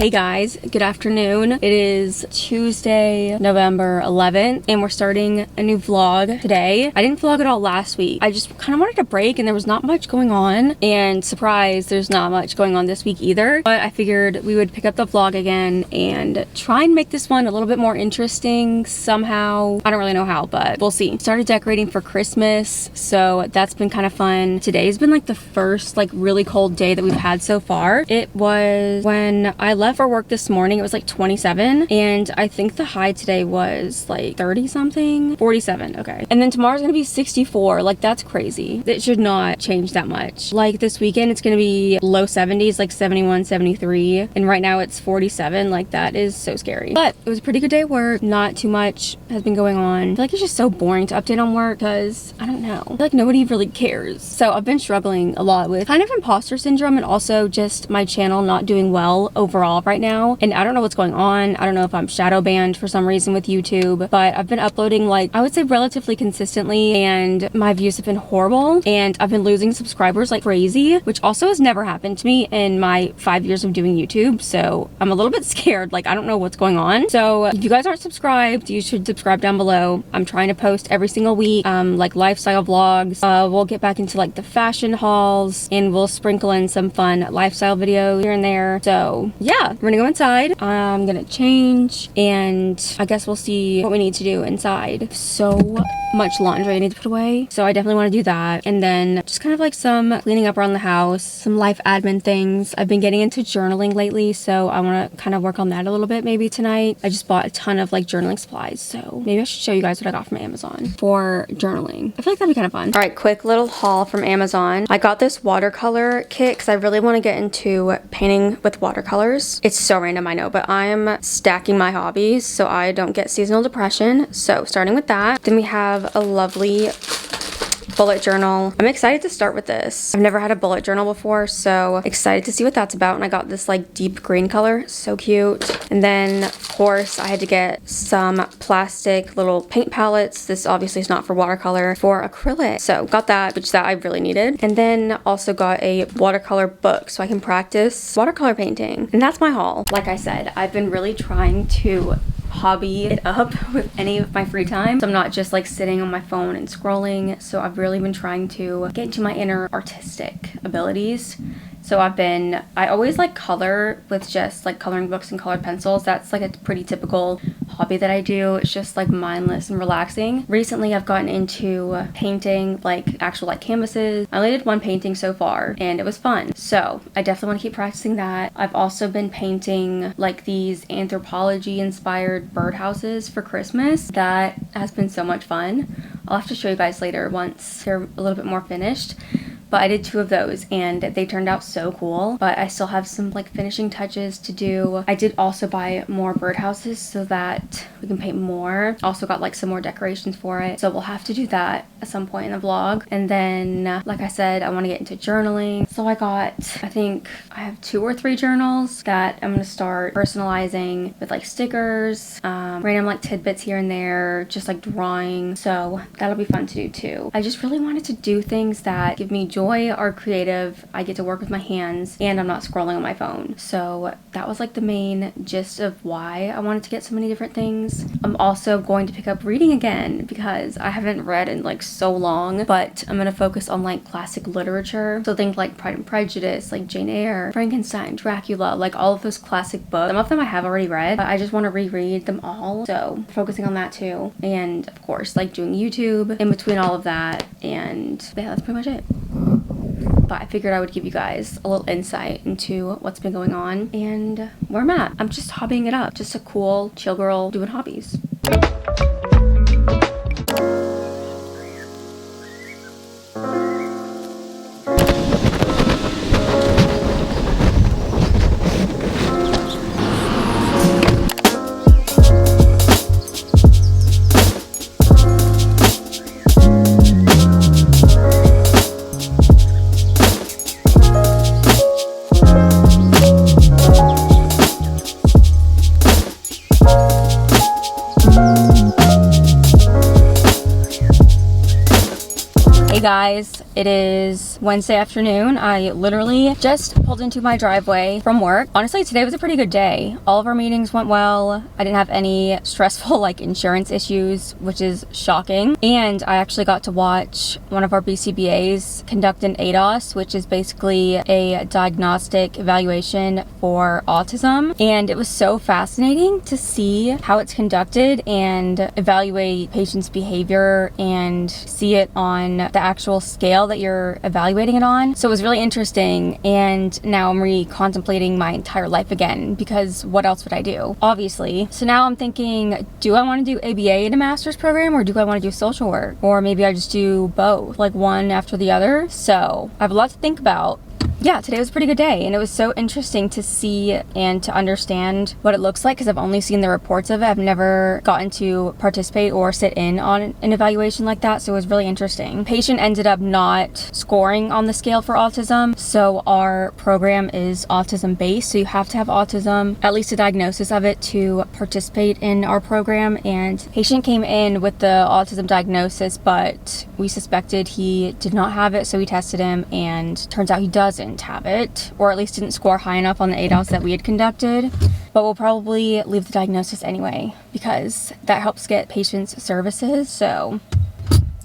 Hey guys, good afternoon. It is Tuesday, November 11th, and we're starting a new vlog today. I didn't vlog at all last week. I just kind of wanted a break and there was not much going on. And surprise, there's not much going on this week either. But I figured we would pick up the vlog again and try and make this one a little bit more interesting somehow. I don't really know how, but we'll see. Started decorating for Christmas, so that's been kind of fun. Today's been like the first like really cold day that we've had so far. It was when I left for work this morning, it was like 27, and I think the high today was like 30 something, 47. Okay, and then tomorrow's gonna be 64. Like, that's crazy. It should not change that much. Like this weekend it's gonna be low 70s, like 71, 73, and right now it's 47. Like, that is so scary. But it was a pretty good day at work. Not too much has been going on. I feel like it's just so boring to update on work because I don't know, I feel like nobody really cares. So I've been struggling a lot with kind of imposter syndrome and also just my channel not doing well overall right now, and I don't know what's going on. I don't know if I'm shadow banned for some reason with YouTube, but I've been uploading like I would say relatively consistently and my views have been horrible, and I've been losing subscribers like crazy, which also has never happened to me in my 5 years of doing YouTube. So I'm a little bit scared. Like, I don't know what's going on. So if you guys aren't subscribed, you should subscribe down below. I'm trying to post every single week, like lifestyle vlogs. We'll get back into like the fashion hauls and we'll sprinkle in some fun lifestyle videos here and there. So yeah, we're gonna go inside. I'm gonna change and I guess we'll see what we need to do inside. So much laundry I need to put away, so I definitely want to do that. And then just kind of like some cleaning up around the house, some life admin things. I've been getting into journaling lately, so I want to kind of work on that a little bit maybe tonight. I just bought a ton of like journaling supplies, so maybe I should show you guys what I got from Amazon for journaling. I feel like that'd be kind of fun. All right, quick little haul from Amazon. I got this watercolor kit because I really want to get into painting with watercolors. It's so random, I know, but I'm stacking my hobbies so I don't get seasonal depression. So starting with that, then we have a lovely bullet journal. I'm excited to start with this. I've never had a bullet journal before, so excited to see what that's about. And I got this like deep green color, so cute. And then of course I had to get some plastic little paint palettes. This obviously is not for watercolor, for acrylic. So got that, which that I really needed. And then also got a watercolor book so I can practice watercolor painting. And that's my haul. Like I said, I've been really trying to hobby it up with any of my free time, so I'm not just like sitting on my phone and scrolling. So I've really been trying to get into my inner artistic abilities. So I always like color with just like coloring books and colored pencils. That's like a pretty typical hobby that I do. It's just like mindless and relaxing. Recently I've gotten into painting like actual like canvases. I only did one painting so far and it was fun, so I definitely want to keep practicing that. I've also been painting like these anthropology inspired birdhouses for Christmas. That has been so much fun. I'll have to show you guys later once they're a little bit more finished. But I did 2 of those and they turned out so cool, but I still have some like finishing touches to do. I did also buy more birdhouses so that we can paint more. Also got like some more decorations for it, so we'll have to do that at some point in the vlog. And then like I said, I want to get into journaling, so I think I have 2 or 3 journals that I'm gonna start personalizing with like stickers, random like tidbits here and there, just like drawing. So that'll be fun to do too. I just really wanted to do things that give me joy, are creative. I get to work with my hands and I'm not scrolling on my phone. So that was like the main gist of why I wanted to get so many different things. I'm also going to pick up reading again because I haven't read in like so long, but I'm going to focus on like classic literature. So things like Pride and Prejudice, like Jane Eyre, Frankenstein, Dracula, like all of those classic books. Some of them I have already read, but I just want to reread them all. So focusing on that too. And of course like doing YouTube in between all of that. And yeah, that's pretty much it. But I figured I would give you guys a little insight into what's been going on and where I'm at. I'm just hobbying it up. Just a cool, chill girl doing hobbies. Hey guys, It is Wednesday afternoon. I literally just pulled into my driveway from work. Honestly, today was a pretty good day. All of our meetings went well. I didn't have any stressful like insurance issues, which is shocking. And I actually got to watch one of our BCBAs conduct an ADOS, which is basically a diagnostic evaluation for autism. And it was so fascinating to see how it's conducted and evaluate patients' behavior and see it on the actual scale that you're evaluating it on. So it was really interesting, and now I'm contemplating my entire life again, because what else would I do? Obviously. So now I'm thinking, do I want to do ABA in a master's program, or do I want to do social work? Or maybe I just do both, like one after the other. So I have a lot to think about. Yeah, today was a pretty good day, and it was so interesting to see and to understand what it looks like, because I've only seen the reports of it. I've never gotten to participate or sit in on an evaluation like that, so it was really interesting. Patient ended up not scoring on the scale for autism, so our program is autism based, so you have to have autism, at least a diagnosis of it, to participate in our program. And patient came in with the autism diagnosis, but we suspected he did not have it, so we tested him, and turns out he doesn't have it, or at least didn't score high enough on the ADOS that we had conducted. But we'll probably leave the diagnosis anyway, because that helps get patients services. So,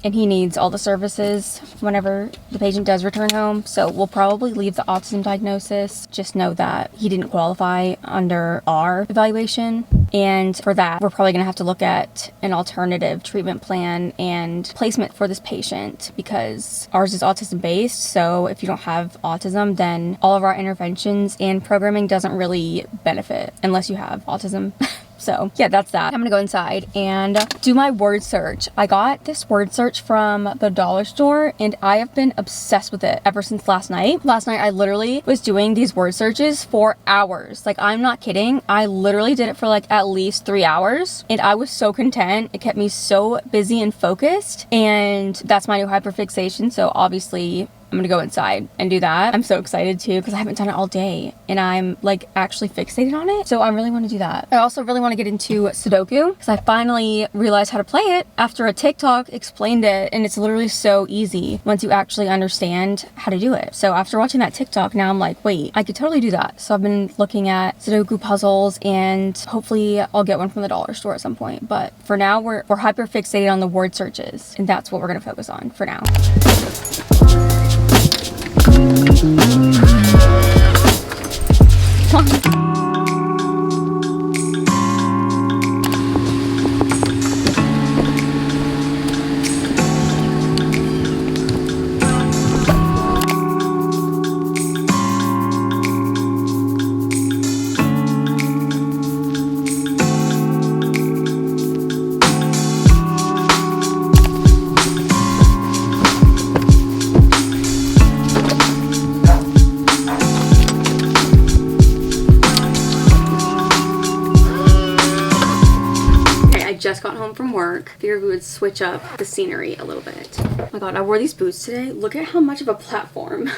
and he needs all the services whenever the patient does return home. So we'll probably leave the autism diagnosis. Just know that he didn't qualify under our evaluation. And for that, we're probably gonna have to look at an alternative treatment plan and placement for this patient, because ours is autism based. So if you don't have autism, then all of our interventions and programming doesn't really benefit unless you have autism. So yeah, that's that. I'm gonna go inside and do my word search. I got this word search from the dollar store, and I have been obsessed with it ever since last night. Last night, I literally was doing these word searches for hours. Like, I'm not kidding. I literally did it for like at least 3 hours, and I was so content. It kept me so busy and focused, and that's my new hyperfixation. So obviously, I'm gonna go inside and do that. I'm so excited too, because I haven't done it all day, and I'm like actually fixated on it. So I really want to do that. I also really want to get into Sudoku, because I finally realized how to play it after a TikTok explained it, and it's literally so easy once you actually understand how to do it. So after watching that TikTok, now I'm like, wait, I could totally do that. So I've been looking at Sudoku puzzles, and hopefully I'll get one from the dollar store at some point. But for now, we're hyper fixated on the word searches, and that's what we're gonna focus on for now. Come on. Just got home from work. Figured we would switch up the scenery a little bit. Oh my god, I wore these boots today. Look at how much of a platform.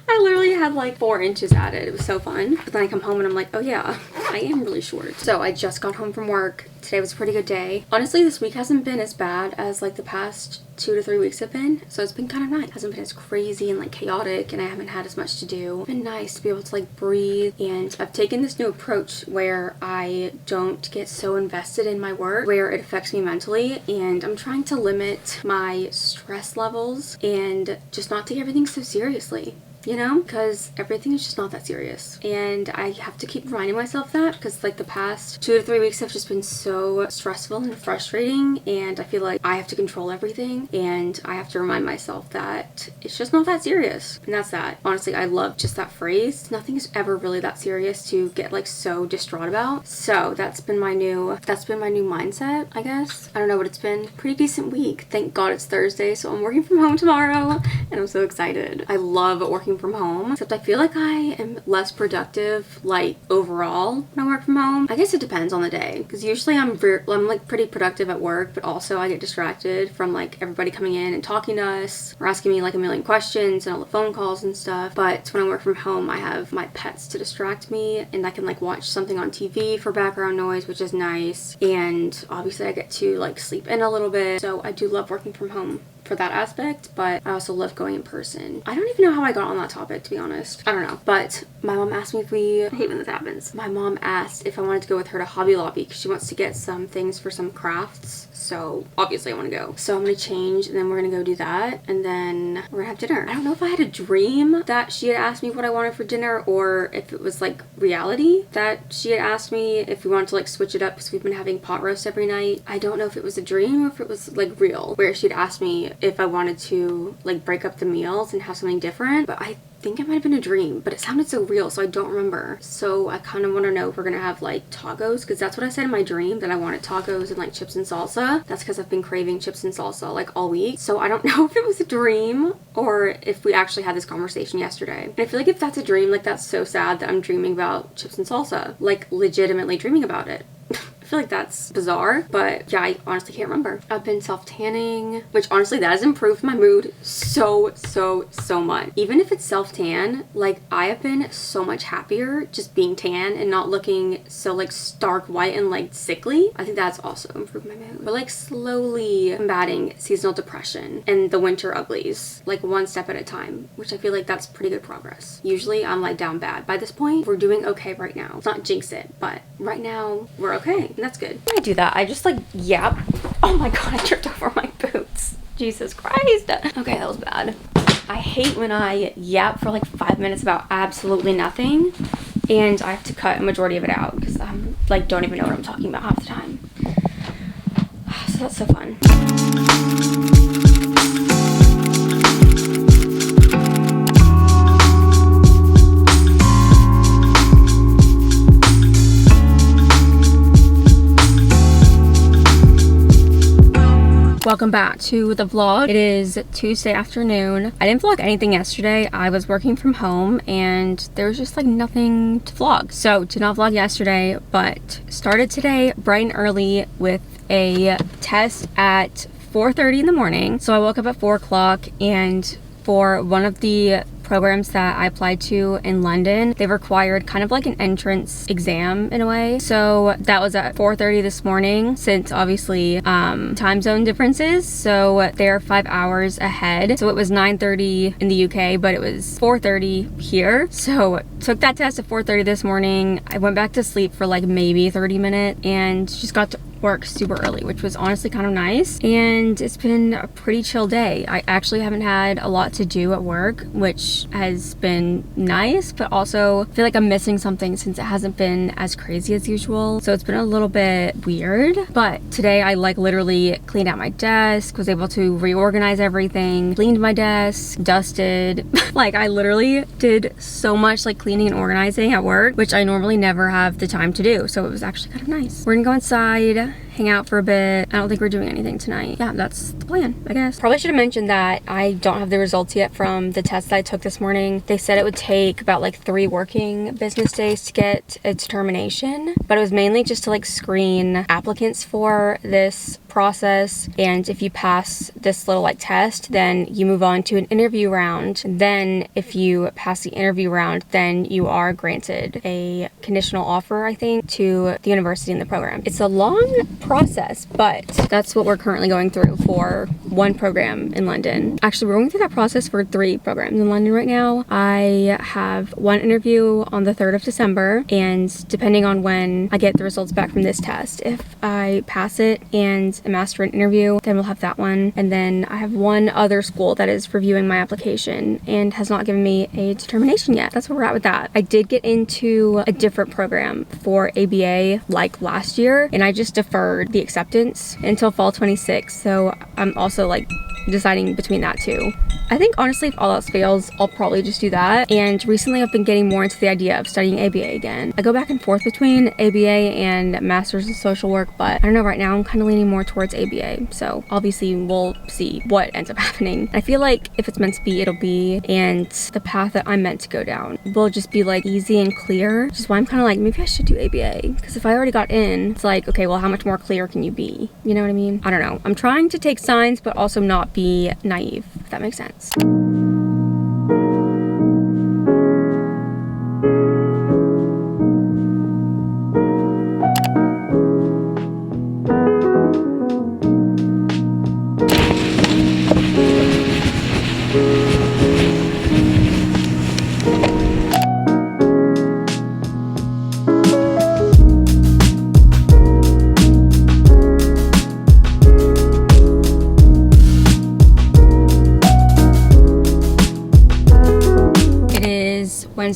I literally had like 4 inches added. It was so fun. But then I come home and I'm like, oh yeah, I am really short. So I just got home from work. Today was a pretty good day. Honestly, this week hasn't been as bad as like the past 2 to 3 weeks have been, so it's been kind of nice. It hasn't been as crazy and like chaotic, and I haven't had as much to do. It's been nice to be able to like breathe, and I've taken this new approach where I don't get so invested in my work where it affects me mentally, and I'm trying to limit my stress levels and just not take everything so seriously. You know, because everything is just not that serious, and I have to keep reminding myself that, because like the past 2 to 3 weeks have just been so stressful and frustrating, and I feel like I have to control everything, and I have to remind myself that it's just not that serious. And that's that. Honestly, I love just that phrase. Nothing is ever really that serious to get like so distraught about. So that's been my new mindset, I guess. I don't know what it's been. Pretty decent week. Thank God it's Thursday, so I'm working from home tomorrow, and I'm so excited. I love working from home, except I feel like I am less productive like overall when I work from home. I guess it depends on the day, because usually I'm like pretty productive at work, but also I get distracted from like everybody coming in and talking to us or asking me like a million questions and all the phone calls and stuff. But when I work from home, I have my pets to distract me, and I can like watch something on TV for background noise, which is nice, and obviously I get to like sleep in a little bit. So I do love working from home for that aspect, but I also love going in person. I don't even know how I got on that topic, to be honest. I don't know. But my mom asked me if I hate when this happens. My mom asked if I wanted to go with her to Hobby Lobby because she wants to get some things for some crafts. So obviously I want to go. So I'm going to change and then we're going to go do that. And then we're going to have dinner. I don't know if I had a dream that she had asked me what I wanted for dinner or if it was like reality that she had asked me if we wanted to like switch it up because we've been having pot roast every night. I don't know if it was a dream or if it was like real, where she'd asked me if I wanted to like break up the meals and have something different. But I think it might have been a dream, but it sounded so real, so I don't remember. So I kind of want to know if we're gonna have like tacos, because that's what I said in my dream, that I wanted tacos and like chips and salsa. That's because I've been craving chips and salsa like all week. So I don't know if it was a dream or if we actually had this conversation yesterday. And I feel like if that's a dream, like that's so sad that I'm dreaming about chips and salsa, like legitimately dreaming about it. I feel like that's bizarre, but yeah, I honestly can't remember. I've been self-tanning, which honestly that has improved my mood so much. Even if it's self-tan, like I have been so much happier just being tan and not looking so like stark white and like sickly. I think that's also improved my mood. But like slowly combating seasonal depression and the winter uglies, like one step at a time, which I feel like that's pretty good progress. Usually I'm like down bad. By this point, we're doing okay right now. Let's not jinx it, but right now we're okay. And that's good. When I do that, I just like yap. Oh my god, I tripped over my boots. Jesus Christ. Okay, that was bad. I hate when I yap for like 5 minutes about absolutely nothing and I have to cut a majority of it out because I'm like don't even know what I'm talking about half the time. So that's so fun. Welcome back to the vlog. It is Tuesday afternoon. I didn't vlog anything yesterday. I was working from home and there was just like nothing to vlog. So did not vlog yesterday, but started today bright and early with a test at 4:30 in the morning. So I woke up at 4 o'clock and for one of the programs that I applied to in London, they required kind of like an entrance exam in a way. So that was at 4:30 this morning, since obviously time zone differences. So they're 5 hours ahead. So it was 9:30 in the UK, but it was 4:30 here. So took that test at 4:30 this morning. I went back to sleep for like maybe 30 minutes and just got to work super early, which was honestly kind of nice. And it's been a pretty chill day. I actually haven't had a lot to do at work, which has been nice, but also I feel like I'm missing something since it hasn't been as crazy as usual. So it's been a little bit weird. But today I like literally cleaned out my desk, was able to reorganize everything, cleaned my desk, dusted. Like I literally did so much like cleaning and organizing at work, which I normally never have the time to do. So it was actually kind of nice. We're gonna go inside, hang out for a bit. I don't think we're doing anything tonight. Yeah, that's the plan, I guess. Probably should have mentioned that I don't have the results yet from the test that I took this morning. They said it would take about like 3 working business days to get a determination, but it was mainly just to like screen applicants for this process. And if you pass this little like test, then you move on to an interview round. Then if you pass the interview round, then you are granted a conditional offer, I think, to the university in the program. It's a long process, but that's what we're currently going through for one program in London. Actually, we're going through that process for 3 programs in London right now. I have one interview on the 3rd of December, and depending on when I get the results back from this test, if I pass it and am asked for an interview, then we'll have that one. And then I have one other school that is reviewing my application and has not given me a determination yet. That's where we're at with that. I did get into a different program for ABA like last year, and I just deferred the acceptance until fall 26. So I'm also like deciding between that too. I think honestly, if all else fails, I'll probably just do that. And recently I've been getting more into the idea of studying ABA again. I go back and forth between ABA and Masters in Social Work, but I don't know, right now I'm kind of leaning more towards ABA. So obviously we'll see what ends up happening. I feel like if it's meant to be, it'll be, and the path that I'm meant to go down will just be like easy and clear, which is why I'm kind of like, maybe I should do ABA. Because if I already got in, it's like, okay, well, how much more clear can you be? You know what I mean? I don't know. I'm trying to take signs, but also not be naive, if that makes sense.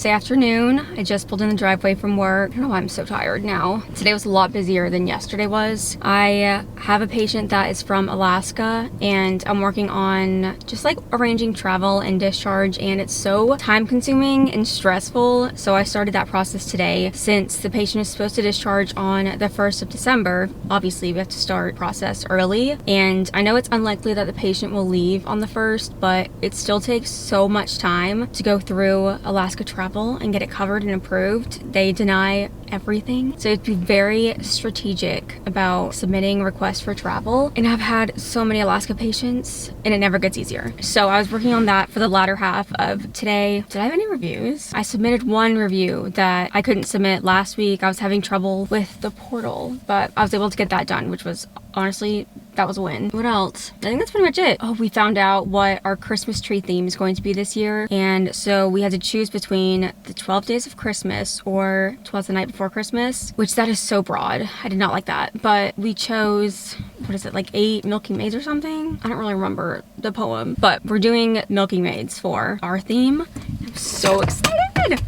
Wednesday afternoon. I just pulled in the driveway from work. I don't know why I'm so tired now. Today was a lot busier than yesterday was. I have a patient that is from Alaska, and I'm working on just like arranging travel and discharge, and it's so time consuming and stressful. So I started that process today. Since the patient is supposed to discharge on the 1st of December, obviously we have to start process early. And I know it's unlikely that the patient will leave on the 1st, but it still takes so much time to go through Alaska travel and get it covered and approved. They deny everything. So to be very strategic about submitting requests for travel. And I've had so many Alaska patients and it never gets easier. So I was working on that for the latter half of today. Did I have any reviews? I submitted one review that I couldn't submit last week. I was having trouble with the portal, but I was able to get that done, which was honestly, that was a win. What else? I think that's pretty much it. Oh, we found out what our Christmas tree theme is going to be this year. And so we had to choose between the 12 days of Christmas or 12 the night before Christmas, which that is so broad. I did not like that. But we chose, what is it, like 8 Milking Maids or something? I don't really remember the poem, but we're doing Milking Maids for our theme. I'm so excited.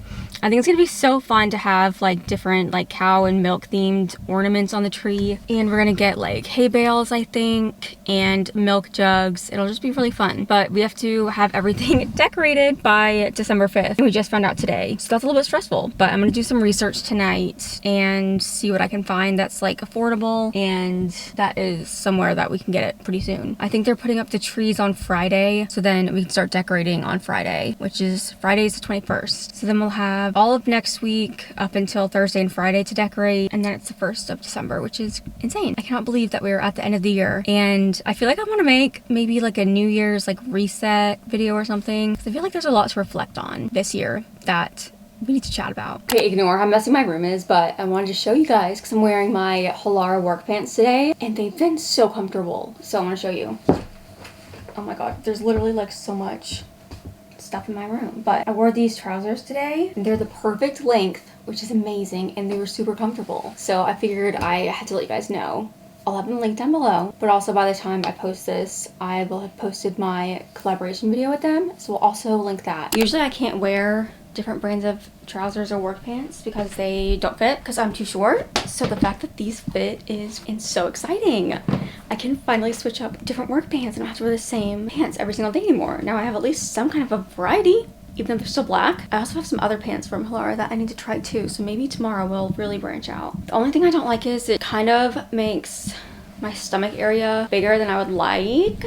I think it's gonna be so fun to have like different like cow and milk themed ornaments on the tree. And we're gonna get like hay bales, I think, and milk jugs. It'll just be really fun. But we have to have everything decorated by December 5th. We just found out today. So that's a little bit stressful, but I'm gonna do some research tonight and see what I can find that's like affordable and that is somewhere that we can get it pretty soon. I think they're putting up the trees on Friday, so then we can start decorating on Friday, which is Friday's the 21st. So then we'll have all of next week up until Thursday and Friday to decorate, and then it's the 1st of December, which is insane. I cannot believe that we're at the end of the year, and I feel like I want to make maybe like a New Year's like reset video or something, because I feel like there's a lot to reflect on this year that we need to chat about. Okay, ignore how messy my room is, but I wanted to show you guys because I'm wearing my Halara work pants today, and they've been so comfortable. So I want to show you. Oh my god, there's literally like so much stuff in my room. But I wore these trousers today and they're the perfect length, which is amazing, and they were super comfortable. So I figured I had to let you guys know. I'll have them linked down below, but also by the time I post this, I will have posted my collaboration video with them, so we'll also link that. Usually I can't wear different brands of trousers or work pants because they don't fit because I'm too short. So the fact that these fit is so exciting. I can finally switch up different work pants and not have to wear the same pants every single day anymore. Now I have at least some kind of a variety, even though they're still black. I also have some other pants from Halara that I need to try too, so maybe tomorrow we'll really branch out. The only thing I don't like is it kind of makes my stomach area bigger than I would like.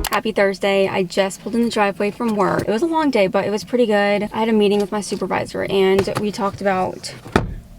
Happy Thursday. I just pulled in the driveway from work. It was a long day, but it was pretty good. I had a meeting with my supervisor and we talked about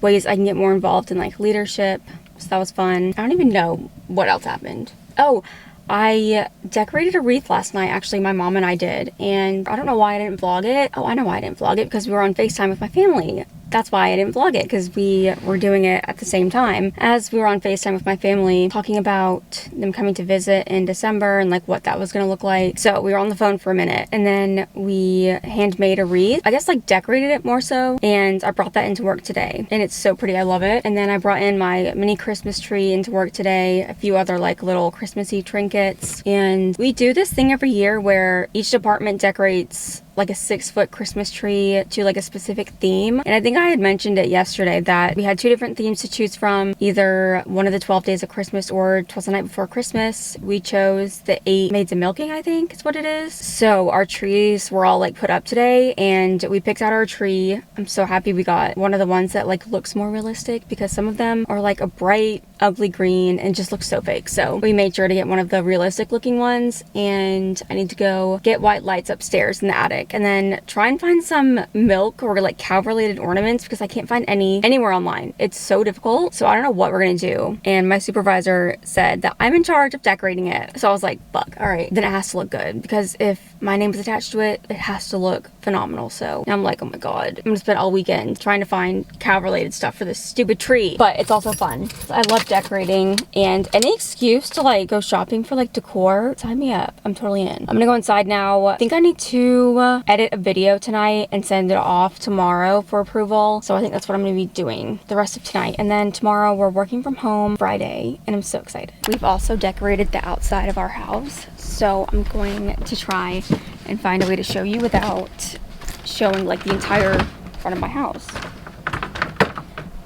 ways I can get more involved in like leadership. So that was fun. I don't even know what else happened. Oh, I decorated a wreath last night. Actually, my mom and I did. And I don't know why I didn't vlog it. Oh, I know why I didn't vlog it, because we were on FaceTime with my family. That's why I didn't vlog it, because we were doing it at the same time as we were on FaceTime with my family, talking about them coming to visit in December and like what that was gonna look like. So we were on the phone for a minute and then we handmade a wreath. I guess like decorated it more so, and I brought that into work today and it's so pretty. I love it. And then I brought in my mini Christmas tree into work today, a few other like little Christmassy trinkets. And we do this thing every year where each department decorates like a 6-foot Christmas tree to like a specific theme. And I think I had mentioned it yesterday that we had 2 different themes to choose from, either one of the 12 days of Christmas or 12 the night before Christmas. We chose the 8 Maids of Milking, I think is what it is. So our trees were all like put up today and we picked out our tree. I'm so happy we got one of the ones that like looks more realistic, because some of them are like a bright ugly green and just looks so fake. So we made sure to get one of the realistic looking ones, and I need to go get white lights upstairs in the attic and then try and find some milk or like cow related ornaments, because I can't find any anywhere online. It's so difficult. So I don't know what we're gonna do. And my supervisor said that I'm in charge of decorating it. So I was like, fuck, all right, then it has to look good, because if my name is attached to it, it has to look phenomenal. So I'm like, oh my god, I'm gonna spend all weekend trying to find cow related stuff for this stupid tree. But it's also fun. I love decorating, and any excuse to like go shopping for like decor, sign me up. I'm totally in. I'm gonna go inside now. I think I need to edit a video tonight and send it off tomorrow for approval. So I think that's what I'm gonna be doing the rest of tonight. And then tomorrow we're working from home Friday, and I'm so excited. We've also decorated the outside of our house. So I'm going to try and find a way to show you without showing like the entire front of my house.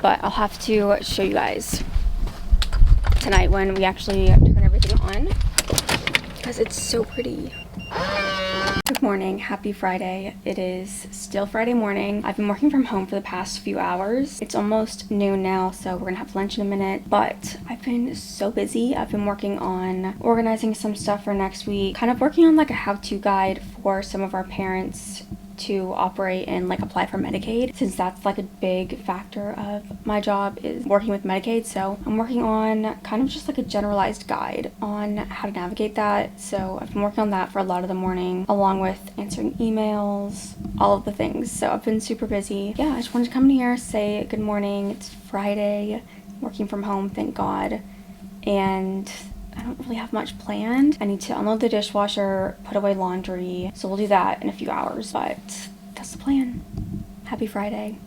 But I'll have to show you guys tonight when we actually turn everything on, because it's so pretty. Good morning, happy Friday. It is still Friday morning. I've been working from home for the past few hours. It's almost noon now, so we're gonna have lunch in a minute, but I've been so busy. I've been working on organizing some stuff for next week, kind of working on like a how-to guide for some of our parents to operate and like apply for Medicaid, since that's like a big factor of my job is working with Medicaid. So I'm working on kind of just like a generalized guide on how to navigate that. So I've been working on that for a lot of the morning, along with answering emails, all of the things. So I've been super busy. Yeah, I just wanted to come in here, say good morning. It's Friday, working from home, thank God. And I don't really have much planned. I need to unload the dishwasher, put away laundry, so we'll do that in a few hours, but that's the plan. Happy Friday.